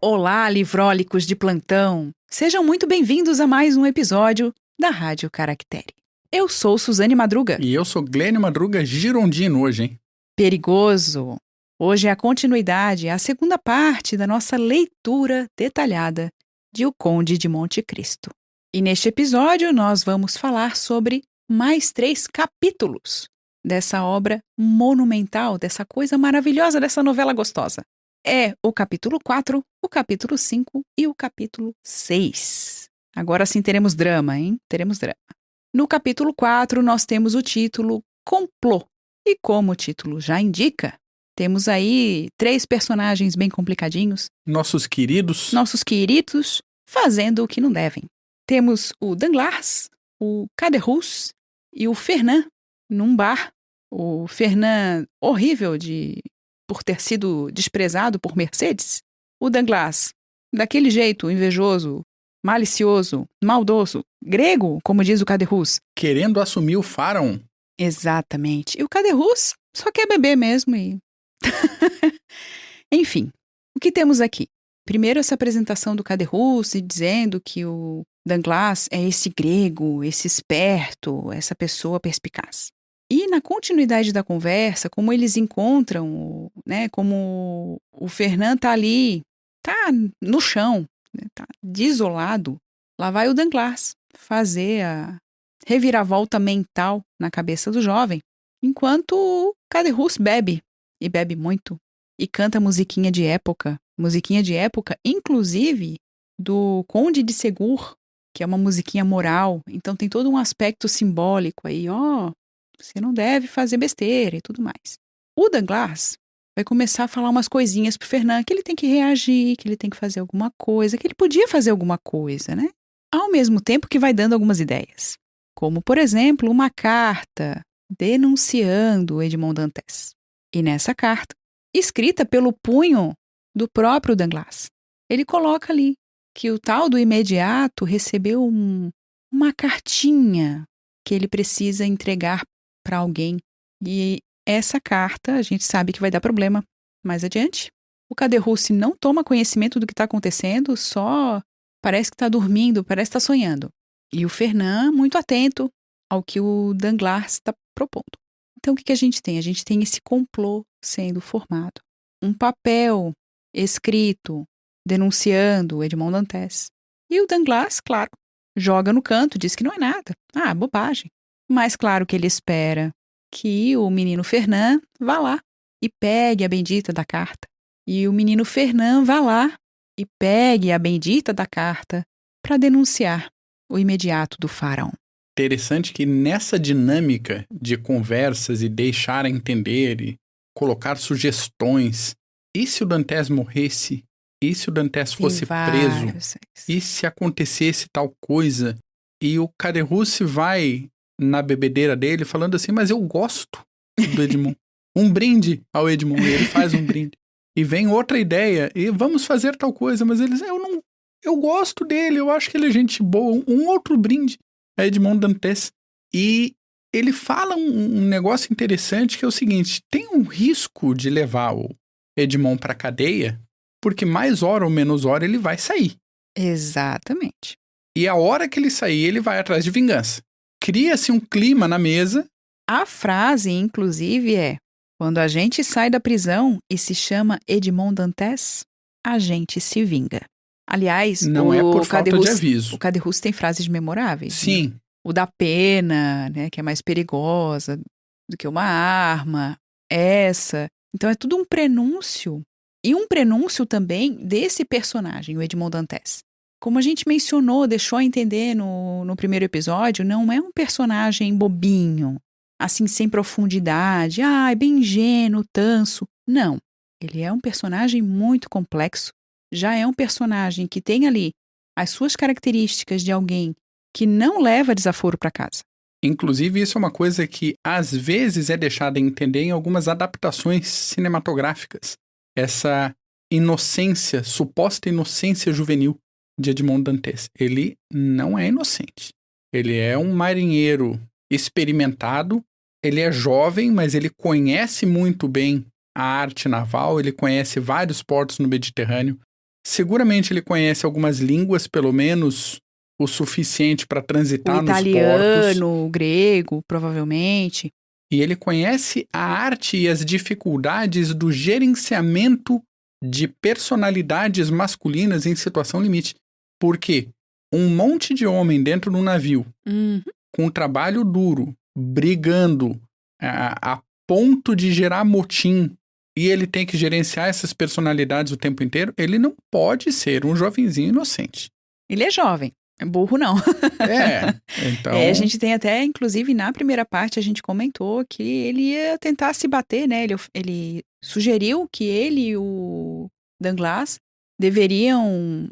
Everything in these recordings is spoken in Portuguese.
Olá, livrólicos de plantão! Sejam muito bem-vindos a mais um episódio da Rádio Caractere. Eu sou Suzane Madruga. E eu sou Glênio Madruga Girondino hoje, hein? Perigoso! Hoje é a continuidade, a segunda parte da nossa leitura detalhada de O Conde de Monte Cristo. E neste episódio nós vamos falar sobre mais 3 capítulos dessa obra monumental, dessa coisa maravilhosa, dessa novela gostosa. É o capítulo 4, o capítulo 5 e o capítulo 6. Agora sim teremos drama, hein? Teremos drama. No capítulo 4 nós temos o título Complô. E como o título já indica, temos aí 3 personagens bem complicadinhos. Nossos queridos fazendo o que não devem. Temos o Danglars, o Caderousse e o Fernand num bar. O Fernand horrível por ter sido desprezado por Mercedes. O Danglars, daquele jeito invejoso, malicioso, maldoso, grego, como diz o Caderousse. querendo assumir o faraó. Exatamente. E o Caderousse só quer beber mesmo e... Enfim, o que temos aqui? Primeiro essa apresentação do Caderousse dizendo que o Danglars é esse grego, esse esperto, essa pessoa perspicaz. E na continuidade da conversa, como eles encontram, né, como o Fernand tá ali, tá no chão, né, tá desolado, lá vai o Danglars fazer a reviravolta mental na cabeça do jovem, enquanto o Caderousse bebe, e bebe muito, e canta musiquinha de época, inclusive do Conde de Segur, que é uma musiquinha moral, então tem todo um aspecto simbólico aí, você não deve fazer besteira e tudo mais. O Danglars vai começar a falar umas coisinhas pro Fernand, que ele tem que reagir, que ele tem que fazer alguma coisa, que ele podia fazer alguma coisa, né? Ao mesmo tempo que vai dando algumas ideias. Como, por exemplo, uma carta denunciando o Edmond Dantès. E nessa carta, escrita pelo punho do próprio Danglars, ele coloca ali que o tal do imediato recebeu uma cartinha que ele precisa entregar para alguém. E essa carta, a gente sabe que vai dar problema mais adiante. O Caderousse não toma conhecimento do que está acontecendo, só parece que está dormindo, parece que está sonhando. E o Fernand muito atento ao que o Danglars está propondo. Então, o que a gente tem? A gente tem esse complô sendo formado. Um papel escrito denunciando o Edmond Dantès. E o Danglars, claro, joga no canto, diz que não é nada. Bobagem. Mas claro que ele espera que o menino Fernand vá lá e pegue a bendita da carta. E o menino Fernand vá lá e pegue a bendita da carta para denunciar o imediato do faraó. Interessante que nessa dinâmica de conversas e deixar a entender e colocar sugestões, e se o Dantès morresse? E se o Dantès fosse preso? E se acontecesse tal coisa? E o Caderousse vai na bebedeira dele falando assim, mas eu gosto do Edmond. Um brinde ao Edmond, e ele faz um brinde. E vem outra ideia, e vamos fazer tal coisa, mas eles, eu gosto dele, eu acho que ele é gente boa, um outro brinde a Edmond Dantès. E ele fala um negócio interessante que é o seguinte, tem um risco de levar o Edmond para cadeia, porque mais hora ou menos hora ele vai sair. Exatamente. E a hora que ele sair, ele vai atrás de vingança. Cria-se um clima na mesa. A frase, inclusive, é: quando a gente sai da prisão e se chama Edmond Dantès, a gente se vinga. Aliás, não é por falta de aviso. O Caderousse tem frases memoráveis. Sim. Né? O da pena, né, que é mais perigosa do que uma arma. Essa. Então é tudo um prenúncio. E um prenúncio também desse personagem, o Edmond Dantès. Como a gente mencionou, deixou a entender no primeiro episódio, não é um personagem bobinho, assim, sem profundidade, bem ingênuo, tanso. Não, ele é um personagem muito complexo, já é um personagem que tem ali as suas características de alguém que não leva desaforo para casa. Inclusive, isso é uma coisa que às vezes é deixada a entender em algumas adaptações cinematográficas. Essa inocência, suposta inocência juvenil de Edmond Dantès. Ele não é inocente. Ele é um marinheiro experimentado, ele é jovem, mas ele conhece muito bem a arte naval, ele conhece vários portos no Mediterrâneo, Seguramente ele conhece algumas línguas, pelo menos o suficiente para transitar nos portos. O italiano, o grego, provavelmente. E ele conhece a arte e as dificuldades do gerenciamento de personalidades masculinas em situação limite. Porque um monte de homem dentro do navio, com trabalho duro, brigando a ponto de gerar motim, e ele tem que gerenciar essas personalidades o tempo inteiro, ele não pode ser um jovenzinho inocente. Ele é jovem. Burro não. Então... a gente tem até, inclusive, na primeira parte, a gente comentou que ele ia tentar se bater, né? Ele sugeriu que ele e o Danglars deveriam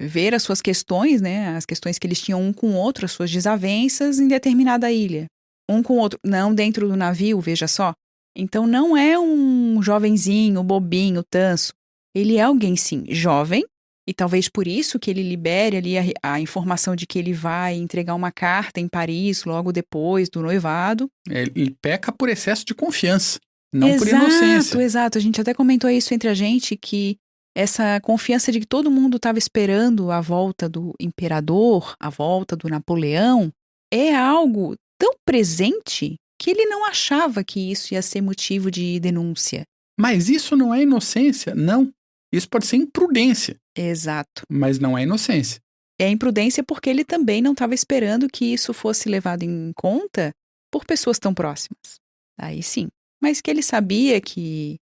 ver as suas questões, né? As questões que eles tinham um com o outro, as suas desavenças em determinada ilha. Um com o outro, não dentro do navio, veja só. Então não é um jovenzinho, bobinho, tanso. Ele é alguém, sim, jovem, e talvez por isso que ele libere ali a informação de que ele vai entregar uma carta em Paris logo depois do noivado. Ele peca por excesso de confiança, não por inocência. Exato. A gente até comentou isso entre a gente, que essa confiança de que todo mundo estava esperando a volta do imperador, a volta do Napoleão, é algo tão presente que ele não achava que isso ia ser motivo de denúncia. Mas isso não é inocência, não. Isso pode ser imprudência. Exato. Mas não é inocência. É imprudência porque ele também não estava esperando que isso fosse levado em conta por pessoas tão próximas. Aí sim. Mas que ele sabia o que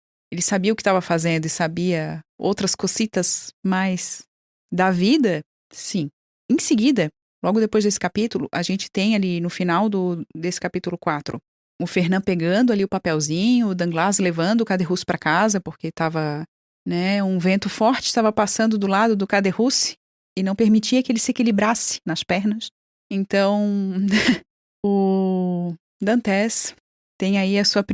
estava fazendo e sabia outras cositas mais da vida, sim. Em seguida, logo depois desse capítulo, a gente tem ali no final desse capítulo 4, o Fernand pegando ali o papelzinho, o Danglars levando o Caderousse para casa, porque estava, um vento forte estava passando do lado do Caderousse e não permitia que ele se equilibrasse nas pernas. Então, o Dantes tem aí o seu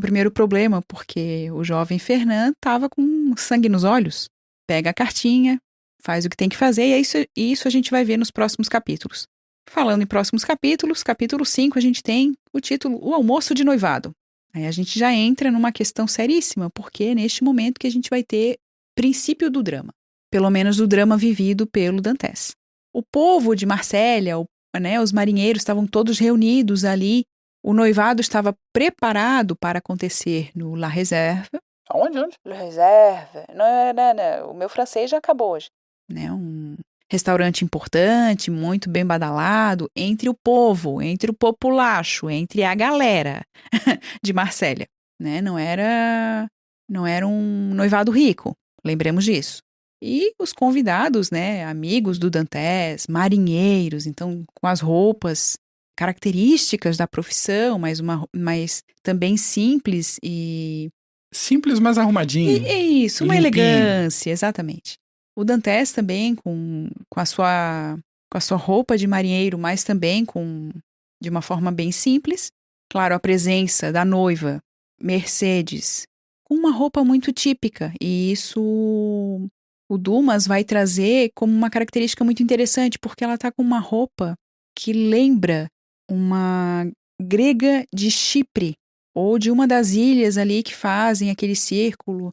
primeiro problema, porque o jovem Fernand estava com sangue nos olhos. Pega a cartinha, faz o que tem que fazer, e isso a gente vai ver nos próximos capítulos. Falando em próximos capítulos, capítulo 5, a gente tem o título O Almoço de Noivado. Aí a gente já entra numa questão seríssima, porque é neste momento que a gente vai ter princípio do drama. Pelo menos do drama vivido pelo Dantes. O povo de Marsella, os marinheiros estavam todos reunidos ali. O noivado estava preparado para acontecer no La Réserve. Onde? La Réserve. Não, o meu francês já acabou hoje. Um restaurante importante, muito bem badalado, entre o povo, entre o populacho, entre a galera de Marsella. Não era um noivado rico, lembremos disso. E os convidados, amigos do Dantes, marinheiros, então com as roupas características da profissão, mas também simples e... Simples, mas arrumadinho. Isso, uma limpinho. Elegância, exatamente. O Dantes também com a sua roupa de marinheiro, mas também de uma forma bem simples. Claro, a presença da noiva, Mercedes, com uma roupa muito típica. E isso o Dumas vai trazer como uma característica muito interessante, porque ela está com uma roupa que lembra uma grega de Chipre, ou de uma das ilhas ali que fazem aquele círculo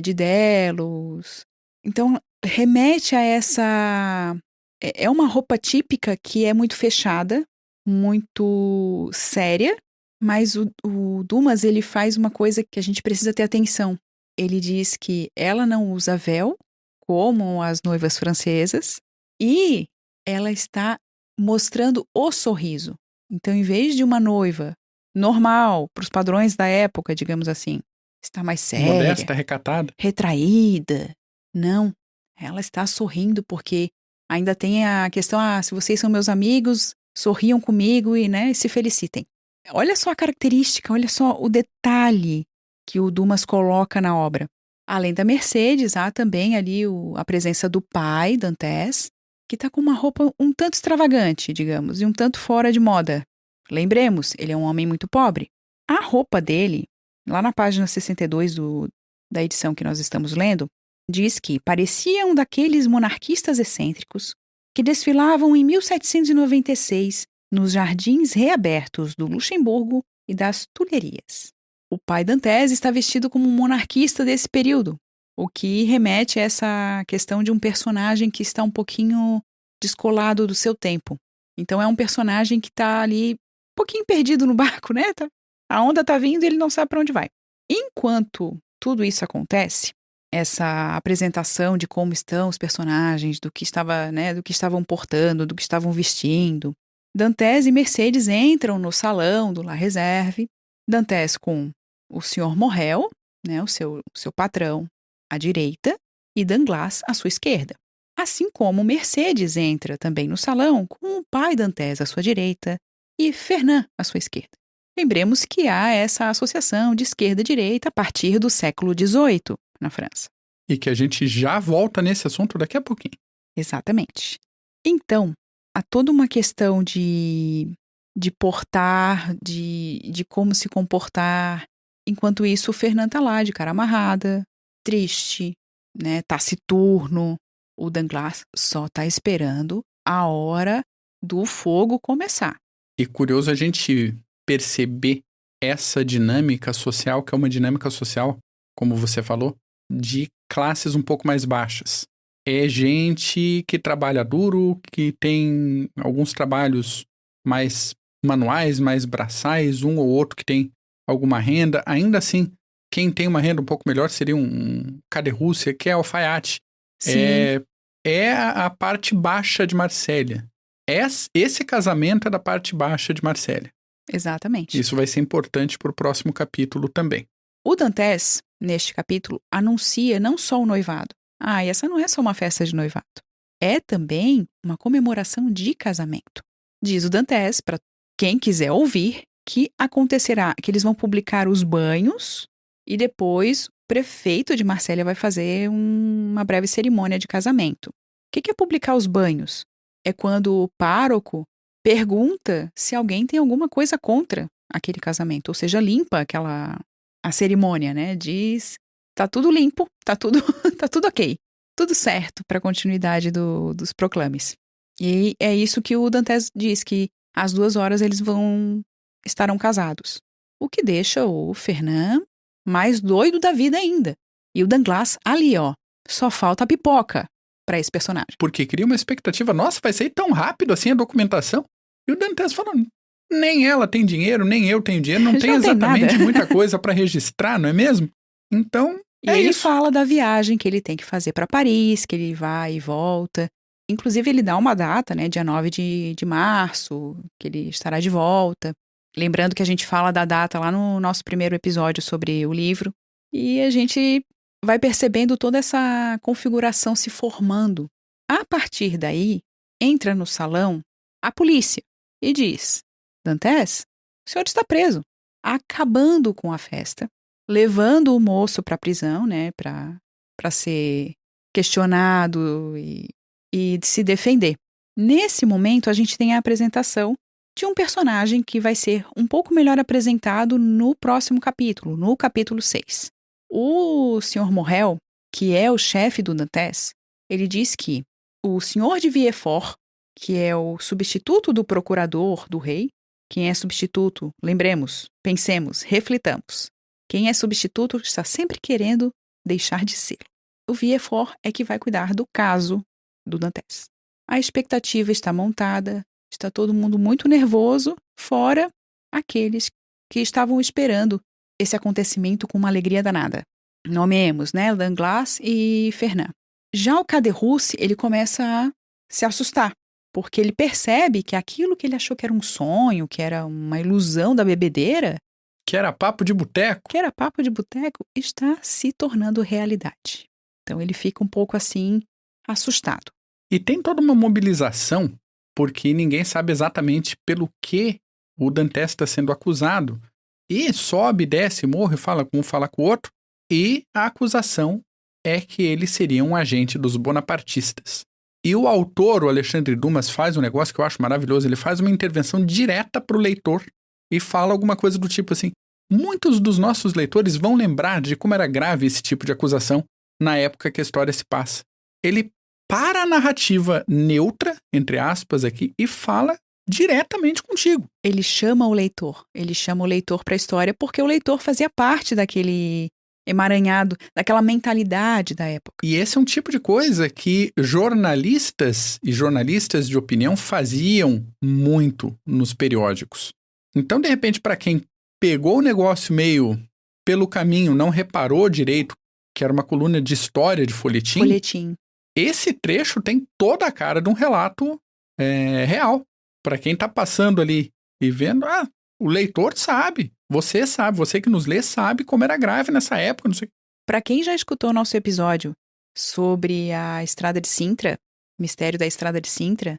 de Delos. Então, remete a essa... É uma roupa típica que é muito fechada, muito séria, mas o Dumas, ele faz uma coisa que a gente precisa ter atenção. Ele diz que ela não usa véu, como as noivas francesas, e ela está mostrando o sorriso. Então, em vez de uma noiva normal, para os padrões da época, digamos assim, está mais séria, modesta, recatada, retraída. Não, ela está sorrindo porque ainda tem a questão, se vocês são meus amigos, sorriam comigo e se felicitem. Olha só a característica, olha só o detalhe que o Dumas coloca na obra. Além da Mercedes, há também ali a presença do pai, Dantes, que está com uma roupa um tanto extravagante, digamos, e um tanto fora de moda. Lembremos, ele é um homem muito pobre. A roupa dele, lá na página 62 da edição que nós estamos lendo, diz que parecia um daqueles monarquistas excêntricos que desfilavam em 1796 nos jardins reabertos do Luxemburgo e das Tulherias. O pai Dantes está vestido como um monarquista desse período, O que remete a essa questão de um personagem que está um pouquinho descolado do seu tempo. Então é um personagem que está ali um pouquinho perdido no barco, né? A onda está vindo e ele não sabe para onde vai. Enquanto tudo isso acontece, essa apresentação de como estão os personagens, do que estava, né, do que estavam portando, do que estavam vestindo, Dantes e Mercedes entram no salão do La Réserve. Dantes com o Sr. Morrel, né, o seu patrão, à direita, e Danglars à sua esquerda. Assim como Mercedes entra também no salão com o pai Dantes à sua direita e Fernand à sua esquerda. Lembremos que há essa associação de esquerda-direita a partir do século XVIII na França. E que a gente já volta nesse assunto daqui a pouquinho. Exatamente. Então, há toda uma questão de portar, de como se comportar. Enquanto isso, o Fernand tá lá de cara amarrada, triste, né, taciturno. O Danglars só tá esperando a hora do fogo começar. E curioso a gente perceber essa dinâmica social, que é uma dinâmica social, como você falou, de classes um pouco mais baixas. É gente que trabalha duro, que tem alguns trabalhos mais manuais, mais braçais, um ou outro que tem alguma renda. Ainda assim, quem tem uma renda um pouco melhor seria um Caderúcia, que é alfaiate. Sim. É a parte baixa de Marsella. Esse casamento é da parte baixa de Marsella. Exatamente. Isso vai ser importante para o próximo capítulo também. O Dantes, neste capítulo, anuncia não só o noivado. E essa não é só uma festa de noivado. É também uma comemoração de casamento. Diz o Dantes, para quem quiser ouvir, que acontecerá, que eles vão publicar os banhos e depois o prefeito de Marsella vai fazer uma breve cerimônia de casamento. O que é publicar os banhos? É quando o pároco pergunta se alguém tem alguma coisa contra aquele casamento, ou seja, limpa a cerimônia, né? Diz, tá tudo limpo, tá tudo ok, tudo certo para a continuidade dos proclames. E é isso que o Dantes diz, que às 2 horas eles estarão casados. O que deixa o Fernand mais doido da vida ainda. E o Danglars ali, ó, só falta a pipoca para esse personagem. Porque cria uma expectativa, nossa, vai sair tão rápido assim a documentação. E o Dantes falando, nem ela tem dinheiro, nem eu tenho dinheiro, não tem exatamente muita coisa para registrar, não é mesmo? Então, e ele fala da viagem que ele tem que fazer para Paris, que ele vai e volta. Inclusive, ele dá uma data, né, dia 9 de março, que ele estará de volta. Lembrando que a gente fala da data lá no nosso primeiro episódio sobre o livro. E a gente vai percebendo toda essa configuração se formando. A partir daí, entra no salão a polícia e diz: Dantes, o senhor está preso. Acabando com a festa, levando o moço para a prisão, né, para ser questionado e se defender. Nesse momento, a gente tem a apresentação de um personagem que vai ser um pouco melhor apresentado no próximo capítulo, no capítulo 6. O Sr. Morrel, que é o chefe do Dantes, ele diz que o Sr. de Villefort, que é o substituto do procurador do rei, quem é substituto, lembremos, pensemos, reflitamos. Quem é substituto está sempre querendo deixar de ser. O Villefort é que vai cuidar do caso do Dantes. A expectativa está montada, está todo mundo muito nervoso, fora aqueles que estavam esperando esse acontecimento com uma alegria danada. Nomeemos, né, Danglars e Fernand. Já o Caderúcia, ele começa a se assustar, porque ele percebe que aquilo que ele achou que era um sonho, que era uma ilusão da bebedeira, que era papo de boteco, está se tornando realidade. Então ele fica um pouco assim, assustado. E tem toda uma mobilização, porque ninguém sabe exatamente pelo que o Dantes está sendo acusado. E sobe, desce, morre, fala com um, fala com o outro. E a acusação é que ele seria um agente dos bonapartistas. E o autor, o Alexandre Dumas, faz um negócio que eu acho maravilhoso. Ele faz uma intervenção direta para o leitor e fala alguma coisa do tipo assim: muitos dos nossos leitores vão lembrar de como era grave esse tipo de acusação na época que a história se passa. Ele para a narrativa neutra, entre aspas aqui, e fala diretamente contigo. Ele chama o leitor para a história porque o leitor fazia parte daquele emaranhado, daquela mentalidade da época. E esse é um tipo de coisa que jornalistas e jornalistas de opinião faziam muito nos periódicos. Então, de repente, para quem pegou o negócio meio pelo caminho, não reparou direito que era uma coluna de história de folhetim. Esse trecho tem toda a cara de um relato real. Para quem está passando ali e vendo, o leitor sabe, você que nos lê sabe como era grave nessa época, não sei. Para quem já escutou nosso episódio sobre a Estrada de Sintra, Mistério da Estrada de Sintra,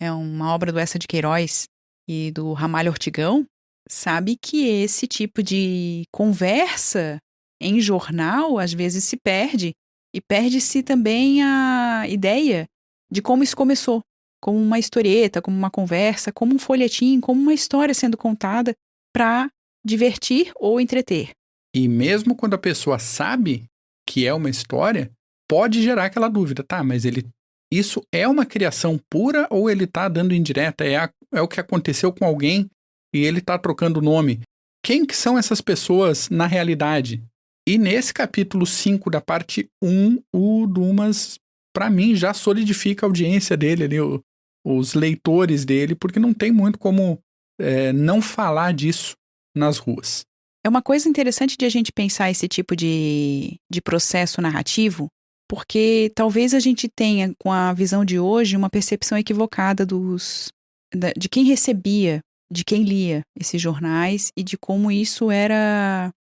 é uma obra do Eça de Queiroz e do Ramalho Ortigão, sabe que esse tipo de conversa em jornal às vezes se perde, e perde-se também a ideia de como isso começou, como uma historieta, como uma conversa, como um folhetim, como uma história sendo contada para divertir ou entreter. E mesmo quando a pessoa sabe que é uma história, pode gerar aquela dúvida, tá, mas isso é uma criação pura ou ele tá dando indireta? É o que aconteceu com alguém e ele tá trocando o nome? Quem que são essas pessoas na realidade? E nesse capítulo 5 da parte 1, o Dumas, para mim, já solidifica a audiência dele ali, os leitores dele, porque não tem muito como não falar disso nas ruas. É uma coisa interessante de a gente pensar esse tipo de processo narrativo, porque talvez a gente tenha, com a visão de hoje, uma percepção equivocada de quem recebia, de quem lia esses jornais e de como isso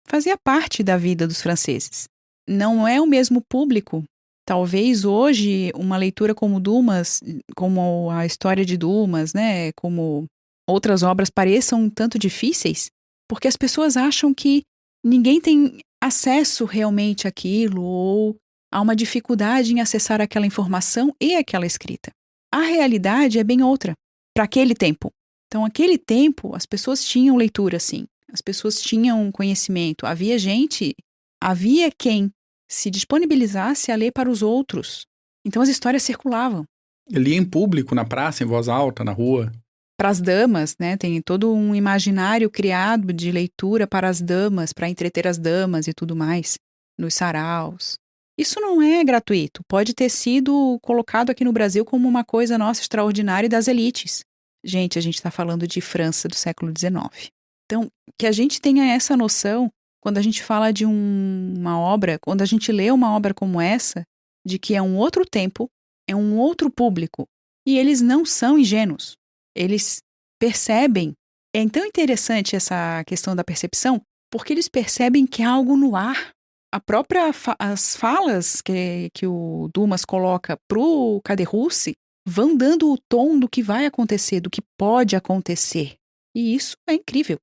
fazia parte da vida dos franceses. Não é o mesmo público. Talvez hoje uma leitura como Dumas, como a história de Dumas, né, como outras obras pareçam um tanto difíceis, porque as pessoas acham que ninguém tem acesso realmente àquilo ou há uma dificuldade em acessar aquela informação e aquela escrita. A realidade é bem outra, para aquele tempo. Então, aquele tempo, as pessoas tinham leitura, sim. As pessoas tinham conhecimento. Havia quem se disponibilizasse a ler para os outros. Então, as histórias circulavam. Lia em público, na praça, em voz alta, na rua. Para as damas, né? Tem todo um imaginário criado de leitura para as damas, para entreter as damas e tudo mais, nos saraus. Isso não é gratuito. Pode ter sido colocado aqui no Brasil como uma coisa nossa extraordinária e das elites. Gente, a gente está falando de França do século XIX. Então, que a gente tenha essa noção, quando a gente fala de uma obra, quando a gente lê uma obra como essa, de que é um outro tempo, é um outro público, e eles não são ingênuos. Eles percebem. É tão interessante essa questão da percepção, porque eles percebem que há algo no ar. As falas que o Dumas coloca pro Caderrousse vão dando o tom do que vai acontecer, do que pode acontecer. E isso é incrível.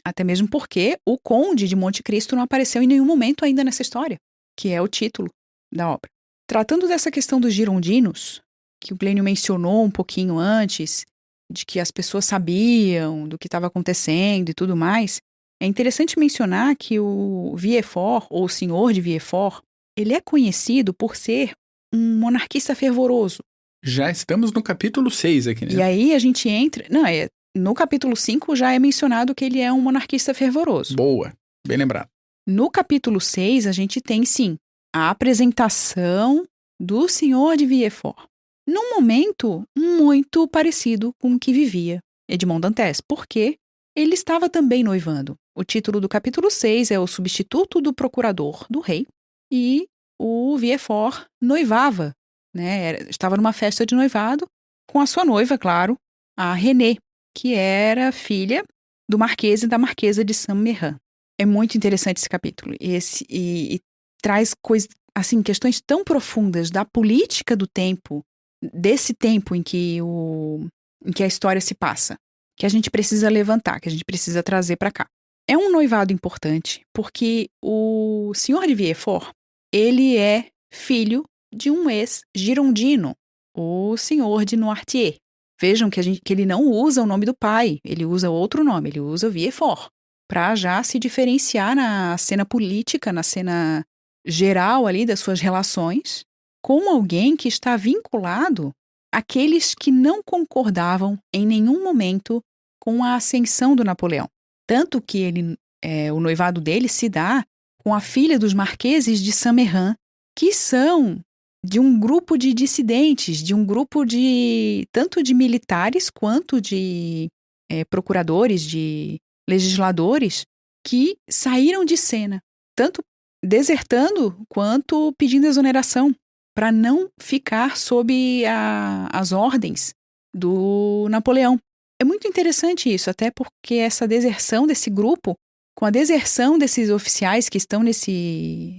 Até mesmo porque o Conde de Monte Cristo não apareceu em nenhum momento ainda nessa história, que é o título da obra. Tratando dessa questão dos girondinos, que o Glênio mencionou um pouquinho antes, de que as pessoas sabiam do que estava acontecendo e tudo mais, é interessante mencionar que o Villefort, ou o senhor de Villefort, ele é conhecido por ser um monarquista fervoroso. Já estamos no capítulo 6 aqui, né? E aí a gente entra... No capítulo 5 já é mencionado que ele é um monarquista fervoroso. Boa, bem lembrado. No capítulo 6 a gente tem, sim, a apresentação do senhor de Villefort, num momento muito parecido com o que vivia Edmond Dantès, porque ele estava também noivando. O título do capítulo 6 é O Substituto do Procurador do Rei, e o Villefort noivava, né? Estava numa festa de noivado com a sua noiva, claro, a Renée, que era filha do Marquês e da Marquesa de Saint-Méran. É muito interessante esse capítulo. E traz questões tão profundas da política do tempo, desse tempo em que a história se passa, que a gente precisa levantar, que a gente precisa trazer para cá. É um noivado importante, porque o senhor de Villefort, ele é filho de um ex-girondino, o senhor de Noirtier. Vejam que ele não usa o nome do pai, ele usa outro nome, ele usa Villefort, para já se diferenciar na cena política, na cena geral ali das suas relações, como alguém que está vinculado àqueles que não concordavam em nenhum momento com a ascensão do Napoleão. Tanto que o noivado dele se dá com a filha dos marqueses de Saint-Méran, que são de um grupo de dissidentes, de um grupo tanto de militares quanto de procuradores, de legisladores, que saíram de cena, tanto desertando quanto pedindo exoneração, para não ficar sob as ordens do Napoleão. É muito interessante isso, até porque essa deserção desse grupo, com a deserção desses oficiais que estão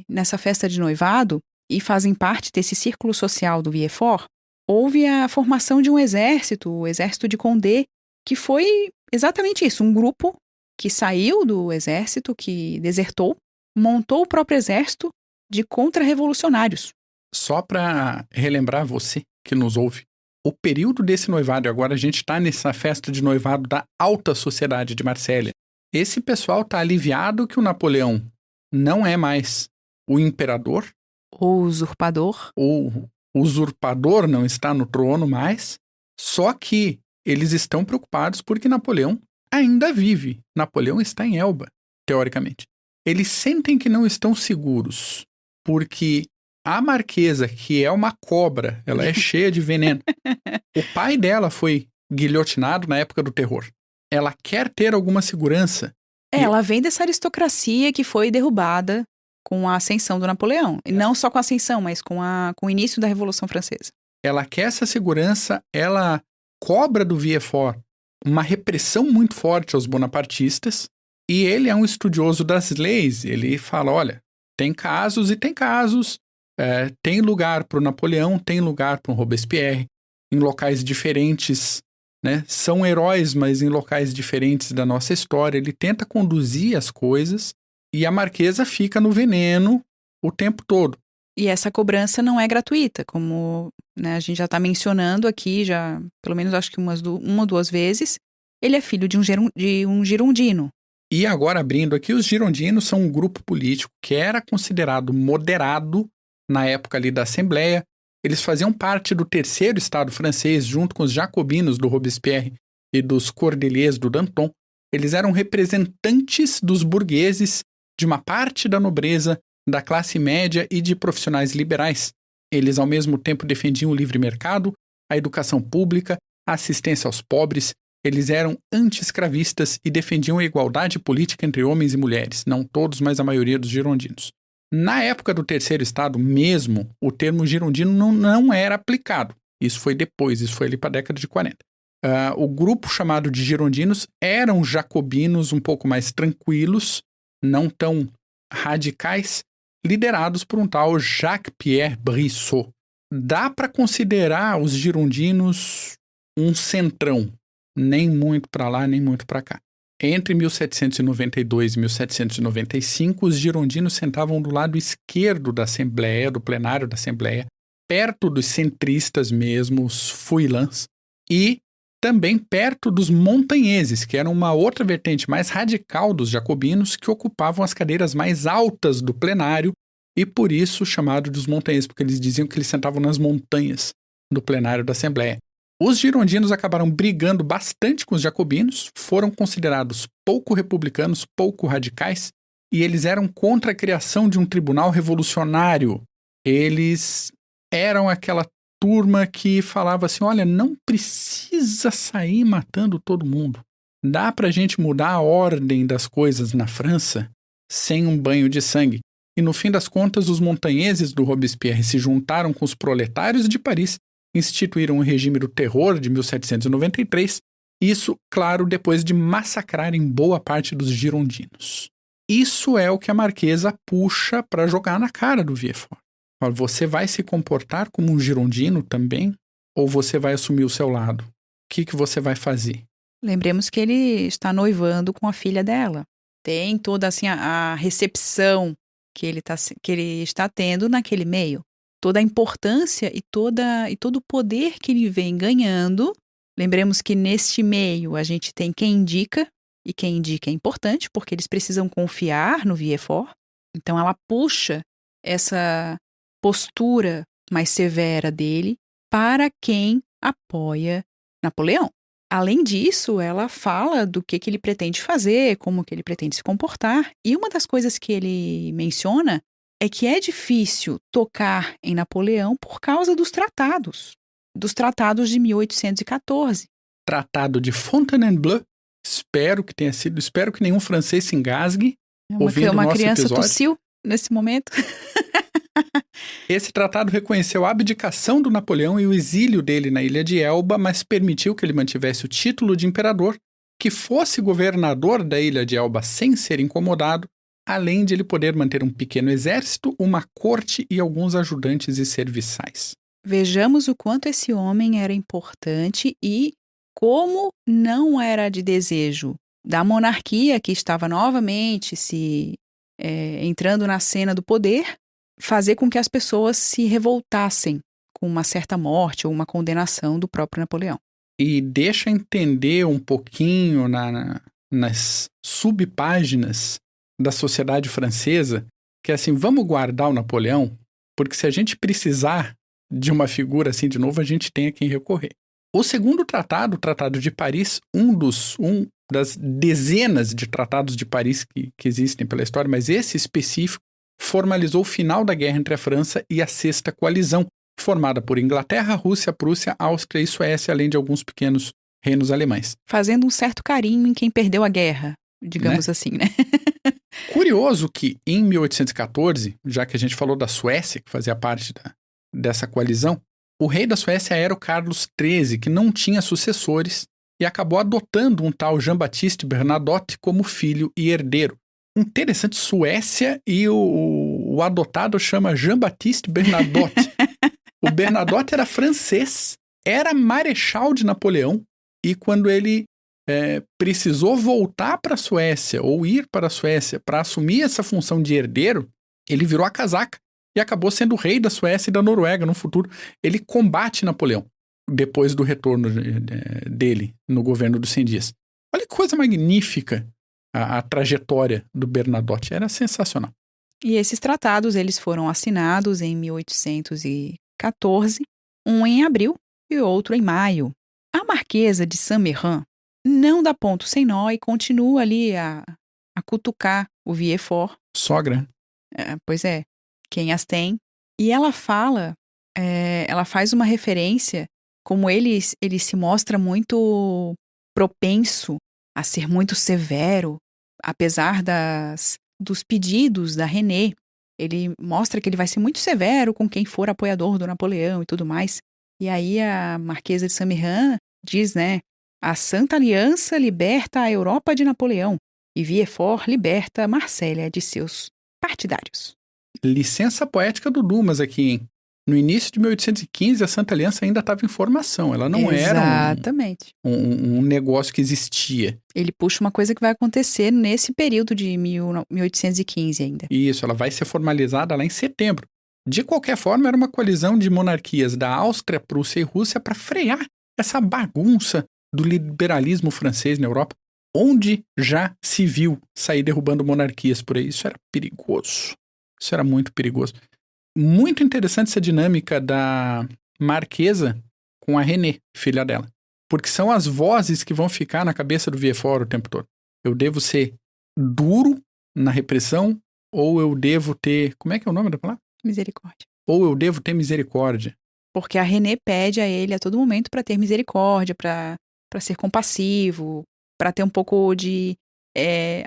nessa festa de noivado e fazem parte desse círculo social do Vieux-Fort, houve a formação de um exército, o exército de Condé, que foi exatamente isso, um grupo que saiu do exército, que desertou, montou o próprio exército de contra-revolucionários. Só para relembrar você que nos ouve, o período desse noivado, agora a gente está nessa festa de noivado da alta sociedade de Marsella. Esse pessoal está aliviado que o Napoleão não é mais o imperador. O usurpador. O usurpador não está no trono mais, só que eles estão preocupados porque Napoleão ainda vive. Napoleão está em Elba, teoricamente. Eles sentem que não estão seguros, porque a marquesa, que é uma cobra, ela é cheia de veneno. O pai dela foi guilhotinado na época do terror. Ela quer ter alguma segurança. Ela vem dessa aristocracia que foi derrubada com a ascensão do Napoleão. E não só com a ascensão, mas com o início da Revolução Francesa. Ela quer essa segurança, ela cobra do Vieux-Fort uma repressão muito forte aos bonapartistas, e ele é um estudioso das leis. Ele fala, olha, tem casos e tem casos, tem lugar para o Napoleão, tem lugar para o Robespierre, em locais diferentes, né? São heróis, mas em locais diferentes da nossa história. Ele tenta conduzir as coisas e a marquesa fica no veneno o tempo todo. E essa cobrança não é gratuita, como, né, a gente já está mencionando aqui, já pelo menos acho que uma ou duas vezes, ele é filho de um girondino. E agora, abrindo aqui, os girondinos são um grupo político que era considerado moderado na época ali da Assembleia. Eles faziam parte do terceiro Estado francês, junto com os jacobinos do Robespierre e dos Cordeliers do Danton. Eles eram representantes dos burgueses, de uma parte da nobreza, da classe média e de profissionais liberais. Eles, ao mesmo tempo, defendiam o livre mercado, a educação pública, a assistência aos pobres. Eles eram anti-escravistas e defendiam a igualdade política entre homens e mulheres. Não todos, mas a maioria dos girondinos. Na época do Terceiro Estado mesmo, o termo girondino não era aplicado. Isso foi depois, isso foi ali para a década de 40. O grupo chamado de girondinos eram jacobinos um pouco mais tranquilos, não tão radicais, liderados por um tal Jacques-Pierre Brissot. Dá para considerar os girondinos um centrão, nem muito para lá, nem muito para cá. Entre 1792 e 1795, os girondinos sentavam do lado esquerdo da Assembleia, do plenário da Assembleia, perto dos centristas mesmo, os feuillants, e também perto dos montanheses, que eram uma outra vertente mais radical dos jacobinos, que ocupavam as cadeiras mais altas do plenário, e por isso chamado dos montanheses, porque eles diziam que eles sentavam nas montanhas do plenário da Assembleia. Os girondinos acabaram brigando bastante com os jacobinos, foram considerados pouco republicanos, pouco radicais, e eles eram contra a criação de um tribunal revolucionário. Eles eram aquela turma que falava assim, olha, não precisa sair matando todo mundo. Dá pra gente mudar a ordem das coisas na França sem um banho de sangue. E no fim das contas, os montanheses do Robespierre se juntaram com os proletários de Paris, instituíram o regime do terror de 1793, isso, claro, depois de massacrarem boa parte dos girondinos. Isso é o que a marquesa puxa para jogar na cara do Vieux-Fort. Você vai se comportar como um girondino também? Ou você vai assumir o seu lado? O que você vai fazer? Lembremos que ele está noivando com a filha dela. Tem toda assim, a recepção que ele está tendo naquele meio. Toda a importância e todo o poder que ele vem ganhando. Lembremos que neste meio a gente tem quem indica, e quem indica é importante, porque eles precisam confiar no Vieux-Fort. Então ela puxa essa postura mais severa dele para quem apoia Napoleão. Além disso, ela fala do que ele pretende fazer, como que ele pretende se comportar. E uma das coisas que ele menciona é que é difícil tocar em Napoleão por causa dos tratados de 1814. Tratado de Fontainebleau, espero que nenhum francês se engasgue ouvindo o nosso criança episódio. tossiu nesse momento. Esse tratado reconheceu a abdicação do Napoleão e o exílio dele na ilha de Elba, mas permitiu que ele mantivesse o título de imperador, que fosse governador da ilha de Elba sem ser incomodado, além de ele poder manter um pequeno exército, uma corte e alguns ajudantes e serviçais. Vejamos o quanto esse homem era importante e como não era de desejo da monarquia, que estava novamente entrando na cena do poder, fazer com que as pessoas se revoltassem com uma certa morte ou uma condenação do próprio Napoleão. E deixa entender um pouquinho nas subpáginas da sociedade francesa que assim, vamos guardar o Napoleão, porque se a gente precisar de uma figura assim de novo, a gente tem a quem recorrer. O segundo tratado, o Tratado de Paris, um das dezenas de tratados de Paris que existem pela história, mas esse específico formalizou o final da guerra entre a França e a Sexta Coalizão, formada por Inglaterra, Rússia, Prússia, Áustria e Suécia, além de alguns pequenos reinos alemães. Fazendo um certo carinho em quem perdeu a guerra, digamos assim, né? Curioso que, em 1814, já que a gente falou da Suécia, que fazia parte dessa coalizão, o rei da Suécia era o Carlos XIII, que não tinha sucessores e acabou adotando um tal Jean-Baptiste Bernadotte como filho e herdeiro. Interessante, Suécia e o adotado chama Jean-Baptiste Bernadotte. O Bernadotte era francês, era marechal de Napoleão e quando ele precisou voltar para a Suécia ou ir para a Suécia para assumir essa função de herdeiro, ele virou a casaca e acabou sendo o rei da Suécia e da Noruega no futuro. Ele combate Napoleão depois do retorno dele no governo dos 100 dias. Olha que coisa magnífica a trajetória do Bernadotte. Era sensacional. E esses tratados eles foram assinados em 1814, um em abril e outro em maio. A Marquesa de Saint-Méran não dá ponto sem nó e continua ali a cutucar o Villefort. Sogra. Pois é, quem as tem. E ela fala, ela faz uma referência, como ele se mostra muito propenso a ser muito severo, apesar dos pedidos da René. Ele mostra que ele vai ser muito severo com quem for apoiador do Napoleão e tudo mais. E aí a Marquesa de Saint-Méran diz, né? A Santa Aliança liberta a Europa de Napoleão e Villefort liberta Marsella de seus partidários. Licença poética do Dumas aqui, hein? No início de 1815, a Santa Aliança ainda estava em formação. Ela não era um negócio que existia. Ele puxa uma coisa que vai acontecer nesse período de 1815 ainda. Isso, ela vai ser formalizada lá em setembro. De qualquer forma, era uma coalizão de monarquias da Áustria, Prússia e Rússia para frear essa bagunça do liberalismo francês na Europa, onde já se viu sair derrubando monarquias por aí. Isso era perigoso. Isso era muito perigoso. Muito interessante essa dinâmica da Marquesa com a René, filha dela. Porque são as vozes que vão ficar na cabeça do Villefort o tempo todo. Eu devo ser duro na repressão ou eu devo ter... Como é que é o nome da palavra? Misericórdia. Ou eu devo ter misericórdia. Porque a René pede a ele a todo momento para ter misericórdia, para ser compassivo, para ter um pouco de...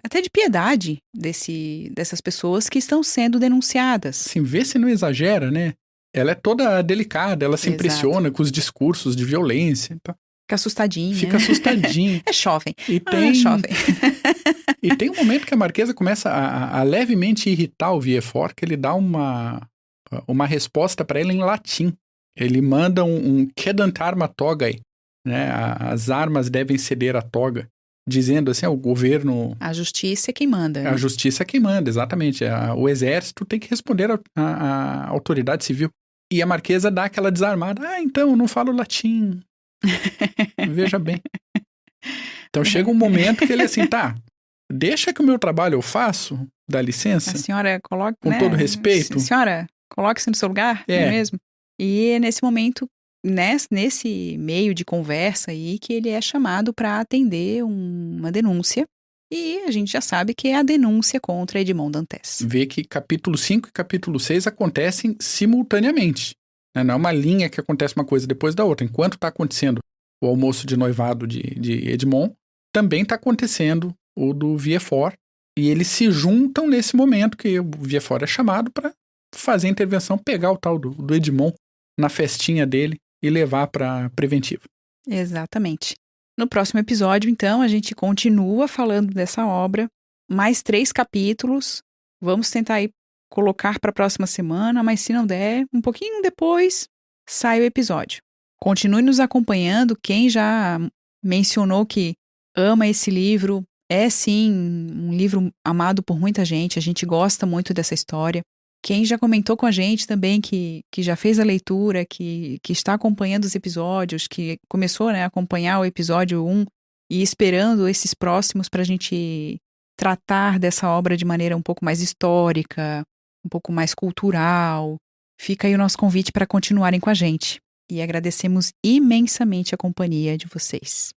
até de piedade dessas pessoas que estão sendo denunciadas. Sim, vê se não exagera, né? Ela é toda delicada, ela se impressiona com os discursos de violência. Então, fica assustadinha. Fica assustadinha. É jovem. É jovem. E tem um momento que a Marquesa começa a levemente irritar o Villefort, que ele dá uma resposta para ela em latim. Ele manda um quedant arma togae, né? As armas devem ceder à toga. Dizendo assim, o governo... A justiça é quem manda. Né? A justiça é quem manda, exatamente. O exército tem que responder à autoridade civil. E a Marquesa dá aquela desarmada. Então, eu não falo latim. Veja bem. Então, chega um momento que ele assim, deixa que o meu trabalho eu faço, dá licença. A senhora coloca... Com todo respeito. Senhora, coloque-se no seu lugar, não é mesmo? E é nesse momento nesse meio de conversa aí que ele é chamado para atender uma denúncia. E a gente já sabe que é a denúncia contra Edmond Dantes. Vê que capítulo 5 e capítulo 6 acontecem simultaneamente. Né? Não é uma linha que acontece uma coisa depois da outra. Enquanto está acontecendo o almoço de noivado de Edmond, também está acontecendo o do Villefort. E eles se juntam nesse momento que o Villefort é chamado para fazer a intervenção, pegar o tal do Edmond na festinha dele e levar para preventiva. Exatamente. No próximo episódio, então, a gente continua falando dessa obra, mais 3 capítulos. Vamos tentar aí colocar para a próxima semana, mas se não der, um pouquinho depois sai o episódio. Continue nos acompanhando. Quem já mencionou que ama esse livro, é sim um livro amado por muita gente. A gente gosta muito dessa história. Quem já comentou com a gente também que já fez a leitura, que está acompanhando os episódios, que começou, né, a acompanhar o episódio 1 e esperando esses próximos para a gente tratar dessa obra de maneira um pouco mais histórica, um pouco mais cultural. Fica aí o nosso convite para continuarem com a gente. E agradecemos imensamente a companhia de vocês.